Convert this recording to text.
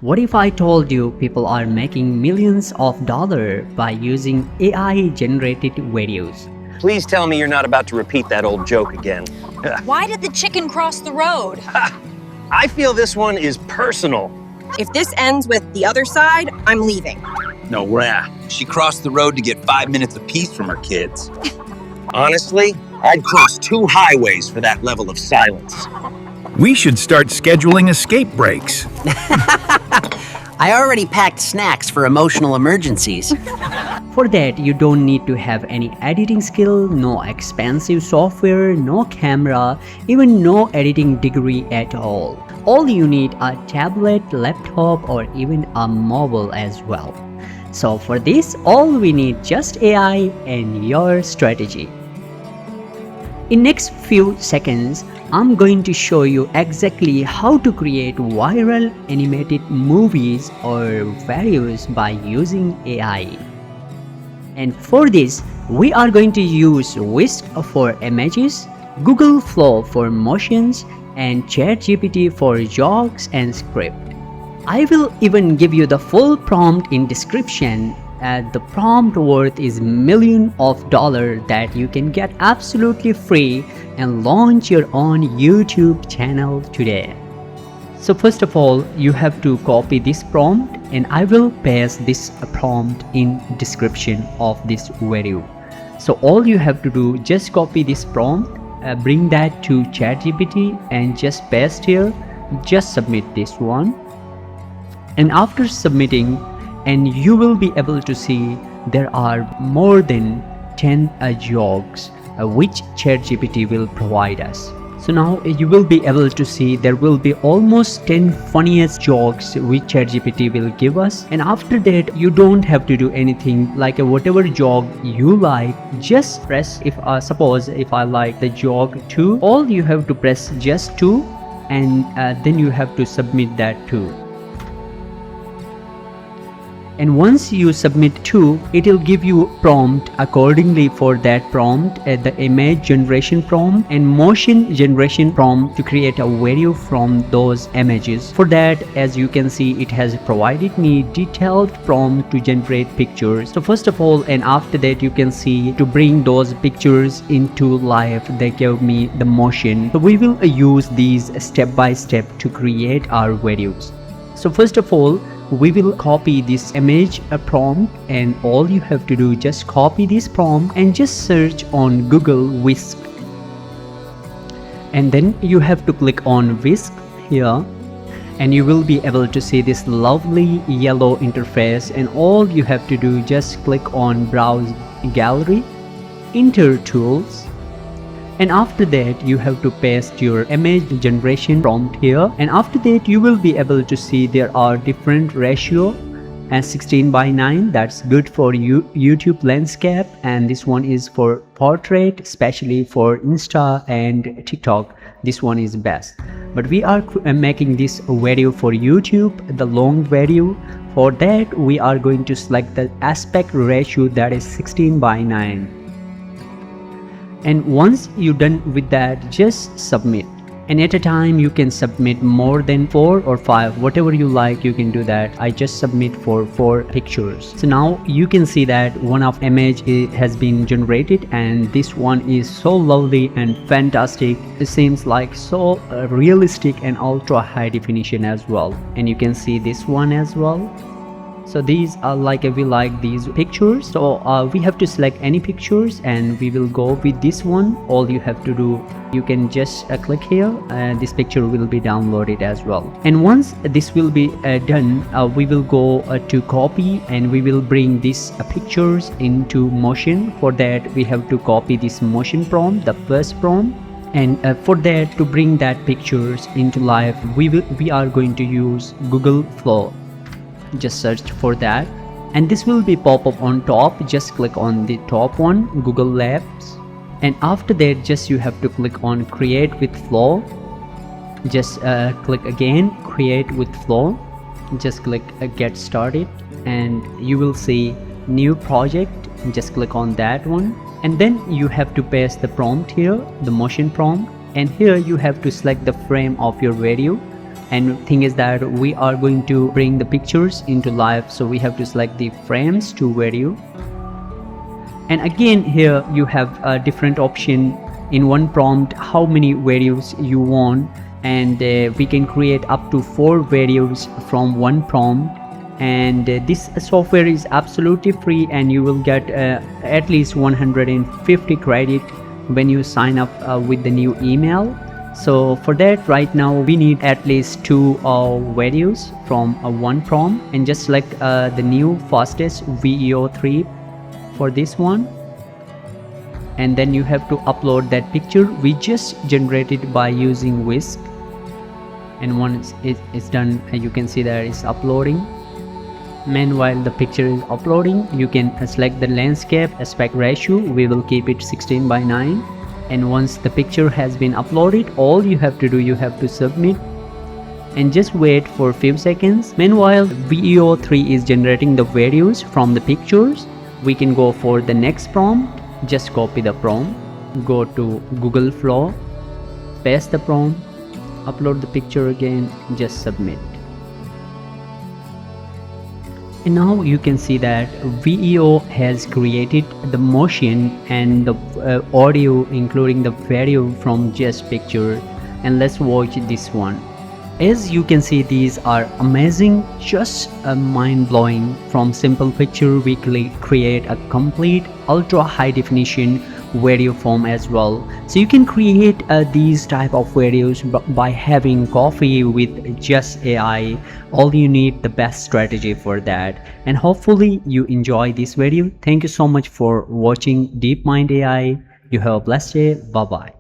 What if I told you people are making millions of dollars by using AI generated videos? Please tell me you're not about to repeat that old joke again. Why did the chicken cross the road? I feel this one is personal. If this ends with the other side, I'm leaving. No way. She crossed the road to get 5 minutes apiece from her kids. Honestly, I'd cross 2 highways for that level of silence. We should start scheduling escape breaks. I already packed snacks for emotional emergencies. For that, you don't need to have any editing skill, no expensive software, no camera, even no editing degree at all. All you need a tablet, laptop, or even a mobile as well. So for this, all we need just AI and your strategy. In next few seconds, I'm going to show you exactly how to create viral animated movies or videos by using AI. And for this, we are going to use Whisk for images, Google Flow for motions, and ChatGPT for jokes and script. I will even give you the full prompt in description. The prompt worth is millions of dollars that you can get absolutely free and launch your own YouTube channel today. So first of all, you have to copy this prompt, and I will paste this prompt in description of this video. So all you have to do, just copy this prompt, bring that to ChatGPT and just paste here, just submit this one. And after submitting, and you will be able to see there are more than 10 jokes which ChatGPT will provide us. So now you will be able to see there will be almost 10 funniest jokes which ChatGPT will give us. And after that, you don't have to do anything, like whatever joke you like, just press, if suppose if I like the joke 2, all you have to press just 2, and then you have to submit that 2. And once you submit 2, it will give you prompt accordingly for that prompt, the image generation prompt and motion generation prompt to create a video from those images. For that, as you can see, it has provided me detailed prompt to generate pictures. So first of all, and after that, you can see to bring those pictures into life, they gave me the motion. So we will use these step by step to create our videos. So first of all, we will copy this image prompt, and all you have to do, just copy this prompt and just search on Google Whisk. And then you have to click on Whisk here, and you will be able to see this lovely yellow interface. And all you have to do, just click on Browse Gallery, enter Tools. And after that, you have to paste your image generation prompt here. And after that, you will be able to see there are different ratio, and 16:9, that's good for YouTube landscape, and this one is for portrait, especially for Insta and TikTok. This one is best. But we are making this video for YouTube, the long video. For that, we are going to select the aspect ratio, that is 16:9. And once you're done with that, just submit. And at a time, you can submit more than 4 or 5, whatever you like, you can do that. I just submit for 4 pictures. So now you can see that one of image has been generated, and this one is so lovely and fantastic. It seems like so realistic and ultra high definition as well. And you can see this one as well. So these are like, we like these pictures, so we have to select any pictures, and we will go with this one. All you have to do, you can just click here, and this picture will be downloaded as well. And once this will be done, we will go to copy, and we will bring these pictures into motion. For that, we have to copy this motion prompt, the first prompt. And for that, to bring that pictures into life, we are going to use Google Flow. Just search for that, and this will be pop up on top. Just click on the top one, Google Labs, and after that, just you have to click on Create with Flow. Just click again, Create with Flow. Just click Get Started, and you will see New Project. Just click on that one, and then you have to paste the prompt here, the motion prompt, and here you have to select the frame of your video. And thing is that we are going to bring the pictures into life, so we have to select the frames to video. And again, here you have a different option in one prompt how many videos you want, and we can create up to 4 videos from one prompt. And this software is absolutely free, and you will get at least 150 credit when you sign up with the new email. So for that, right now we need at least 2 videos from one prompt, and just select the new fastest VEO3 for this one. And then you have to upload that picture we just generated by using Whisk. And once it's done, you can see that it's uploading. Meanwhile the picture is uploading, you can select the landscape aspect ratio. We will keep it 16:9. And once the picture has been uploaded, all you have to do, you have to submit and just wait for a few seconds. Meanwhile VEO3 is generating the videos from the pictures. We can go for the next prompt. Just copy the prompt, go to Google Flow, paste the prompt, upload the picture again, just submit. And now you can see that VEO has created the motion and the audio, including the video from just picture. And let's watch this one. As you can see, these are amazing, just mind-blowing. From simple picture we create a complete ultra high definition video form as well. So you can create these type of videos by having coffee with just AI. All you need the best strategy for that. And hopefully you enjoy this video. Thank you so much for watching DeepMind AI. You have a blessed day. Bye bye.